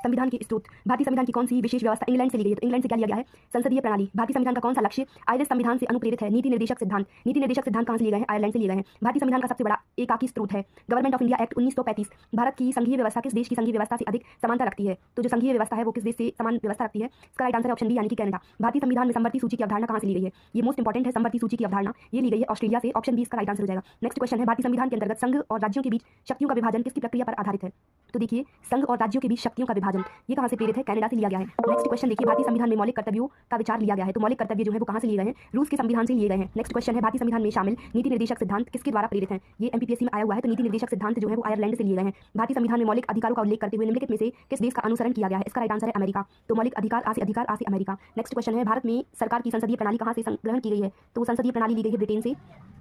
संविधान के स्रोत। भारतीय संविधान की कौन सी विशेष व्यवस्था इंग्लैंड से ली गई है? तो इंग्लैंड से क्या लिया गया है? संसदीय प्रणाली। भारतीय संविधान का कौन सा लक्ष्य आयरिश संविधान से अनुप्रेरित है? नीति निर्देशक सिद्धांत। नीति निर्देशक सिद्धांत कहां से लिए गए हैं? आयरलैंड से लिए गए हैं। भारतीय संविधान का सबसे बड़ा एकाकी स्रोत है government of India act 1935। Bharat की संघीय व्यवस्था किस देश की संघीय व्यवस्था से अधिक समानता रखती है? तो जो संघीय व्यवस्था है वो किस देश से समान व्यवस्था रखती है? इसका राइट आंसर है ऑप्शन बी यानी कि कनाडा। भारतीय संविधान में समवर्ती सूची की अवधारणा कहां से ली गई है? ये मोस्ट इंपॉर्टेंट है। समवर्ती सूची की अवधारणा ये ली गई है ऑस्ट्रेलिया से। ऑप्शन बी इसका राइट आंसर हो जाएगा। नेक्स्ट क्वेश्चन है भारतीय संविधान के अंतर्गत संघ और राज्यों के बीच शक्तियों का विभाजन किसकी प्रक्रिया पर आधारित है? तो देखिए संघ और राज्यों के बीच शक्तियों का विभाजन ये कहां से प्रेरित है? कनाडा से लिया गया है। नेक्स्ट क्वेश्चन देखिए भारतीय संविधान में मौलिक कर्तव्यों का विचार लिया गया है। तो मौलिक कर्तव्य जो है वो कहां से लिए गए हैं? रूस के संविधान से लिए गए हैं। नेक्स्ट क्वेश्चन है भारतीय संविधान में शामिल नीति निर्देशक सिद्धांत किसके द्वारा प्रेरित हैं? ये एमपीपीएससी में आया हुआ है। तो नीति निर्देशक सिद्धांत जो है वो आयरलैंड से लिए गए हैं। भारतीय संविधान में मौलिक अधिकारों का उल्लेख करते हुए निम्नलिखित में से किस देश का अनुसरण किया गया है? इसका राइट आंसर है अमेरिका। तो मौलिक अधिकार आ से अमेरिका। नेक्स्ट क्वेश्चन है भारत में सरकार की संसदीय प्रणाली कहां से ग्रहण की गई है? तो संसदीय प्रणाली ली गई है ब्रिटेन से।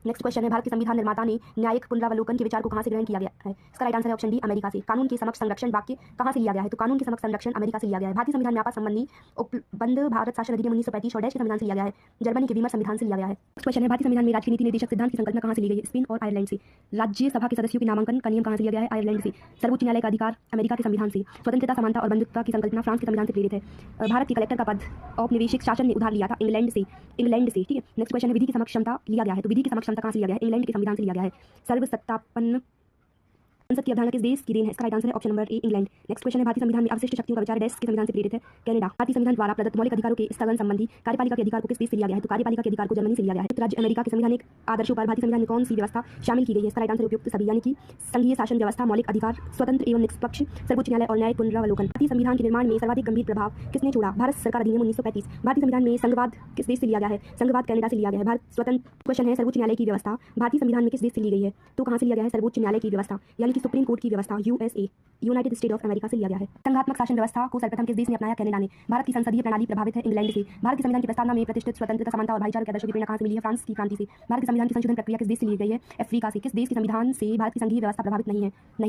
नेक्स्ट क्वेश्चन है भारत के संविधान निर्माता ने न्यायिक पुनरावलोकन के विचार को कहां से ग्रहण किया गया है? इसका राइट आंसर है ऑप्शन डी अमेरिका से। कानून के समक्ष संरक्षण वाक्य कहां से लिया गया है? तो कानून के समक्ष संरक्षण अमेरिका से लिया गया है। भारतीय संविधान में आपस संबंधी उपबंध भारत शासन अधिनियम 1935 और डैश के संविधान से लिया गया है। जर्मनी के वीमर संविधान से लिया गया है। नेक्स्ट क्वेश्चन है भारतीय संविधान में राज्य की नीति निर्देशक सिद्धांत की संकल्पना कहां से ली गई है? स्पेन और आयरलैंड से। राज्यसभा के सदस्यों के नामांकन का नियम कहां से लिया गया है? आयरलैंड से। सर्वोच्च न्यायालय का अधिकार अमेरिका के संविधान से। स्वतंत्रता समानता और बंधुत्व की संकल्पना फ्रांस के संविधान से प्रेरित है। भारत के कलेक्टर का पद औपनिवेशिक शासन ने उधार लिया था इंग्लैंड से। ठीक है। नेक्स्ट क्वेश्चन है विधि की समक्ष क्षमता लिया गया है। तो विधि की समक्ष क्षमता कहां से लिया गया है? इंग्लैंड के संविधान से लिया गया है। सर्वसत्तापन्न संसद की अवधारणा किस देश की देन है? इसका राइट आंसर है option number A England. Next question है भारतीय संविधान में अवशिष्ट शक्तियों का विचार डैश के संविधान से प्रेरित है? कनाडा। भारतीय संविधान द्वारा प्रदत्त मौलिक अधिकारों के स्थगन संबंधी कार्यपालिका के अधिकार को किस देश से लिया गया है? तो कार्यपालिका के अधिकार को जर्मनी से लिया गया है। राज्य अमेरिका के संवैधानिक आदर्शों पर भारतीय संविधान में कौन सी व्यवस्था शामिल की गई है? इसका राइट आंसर उपयुक्त सभी यानी कि संघीय शासन व्यवस्था, मौलिक अधिकार, स्वतंत्र एवं निष्पक्ष सर्वोच्च न्यायालय और न्यायिक पुनरावलोकन। भारतीय संविधान के निर्माण में सर्वाधिक गंभीर प्रभाव किसने छोड़ा? भारत सरकार अधिनियम 1935। भारतीय संविधान में संघवाद किस देश से लिया गया है? संघवाद कनाडा से लिया गया है। भारत स्वतंत्र क्वेश्चन है सर्वोच्च न्यायालय की व्यवस्था भारतीय संविधान में किस देश से ली गई है? तो कहां से लिया गया है? सर्वोच्च न्यायालय की व्यवस्था यानी कि सुप्रीम कोर्ट की व्यवस्था USA United state of America से लिया गया है। संघात्मक शासन व्यवस्था को सर्वप्रथम किस देश ने अपनाया? कनाडा ने। भारत की संसदीय प्रणाली प्रभावित है इंग्लैंड से। भारत के संविधान की प्रस्तावना में प्रतिष्ठित स्वतंत्रता समानता और भाईचारे के आदर्शों की प्रेरणा कहां से मिली है? फ्रांस की क्रांति से। भारत के संविधान की संशोधन प्रक्रिया किस देश से ली गई है? अफ्रीका से। किस देश के संविधान से भारत की संघीय व्यवस्था प्रभावित नहीं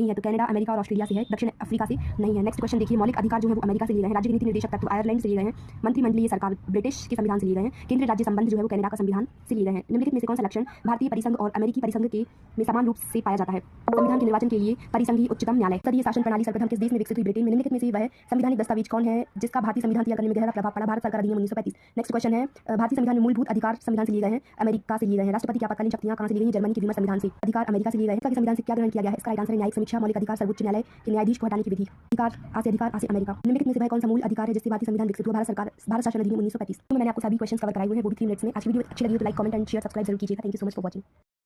है? तो कनाडा, अमेरिका और ऑस्ट्रेलिया से है, दक्षिण अफ्रीका से नहीं है। नेक्स्ट क्वेश्चन देखिए मौलिक अधिकार जो है वो अमेरिका से लिए गए हैं। राज्य की नीति निर्देशक तत्व आयरलैंड से लिए गए हैं। मंत्रिमंडलीय सरकार ब्रिटिश के संविधान से लिए गए हैं। केंद्रीय राज्य संबंध जो है वो कनाडा का संविधान से लिए गए हैं। निम्नलिखित में से कौन सा लक्षण भारतीय परिसंघ और अमेरिकी परिसंघ के में समान रूप से पाया जाता है? संविधान के निर्वाचन के लिए परिसंघीय उच्चतम न्यायालय। संसदीय शासन प्रणाली सर्वप्रथम किस देश में विकसित हुई? ब्रिटेन में। निम्नलिखित में से वह संवैधानिक दस्तावेज कौन है जिसका भारतीय संविधान तैयार करने में गहरा प्रभाव पड़ा? भारत सरकार अधिनियम 1935। नेक्स्ट क्वेश्चन है भारतीय संविधान में मूलभूत अधिकार संविधान से लिए गए हैं, अमेरिका से लिए गए हैं। राष्ट्रपति की आपातकालीन शक्तियां कहां से ली गई हैं? जर्मनी के वीमर संविधान से। अधिकार अमेरिका से लिए गए हैं। संविधान से क्या ग्रहण किया गया है? इसका राइट आंसर है न्यायिक समीक्षा, मौलिक अधिकार, सर्वोच्च न्यायालय के न्यायाधीश को हटाने की विधि। अधिकार आ से अमेरिका। निम्नलिखित में से वह कौन सा मूल अधिकार है जिससे भारतीय संविधान विकसित हुआ? भारत शासन अधिनियम 1935। तो मैंने आपको सभी क्वेश्चंस कवर कराए हुए हैं वो भी 3 मिनट्स में। आज वीडियो अच्छी लगी हो तो like, comment and share, subscribe जरूर कीजिएगा। Thank you so much for watching.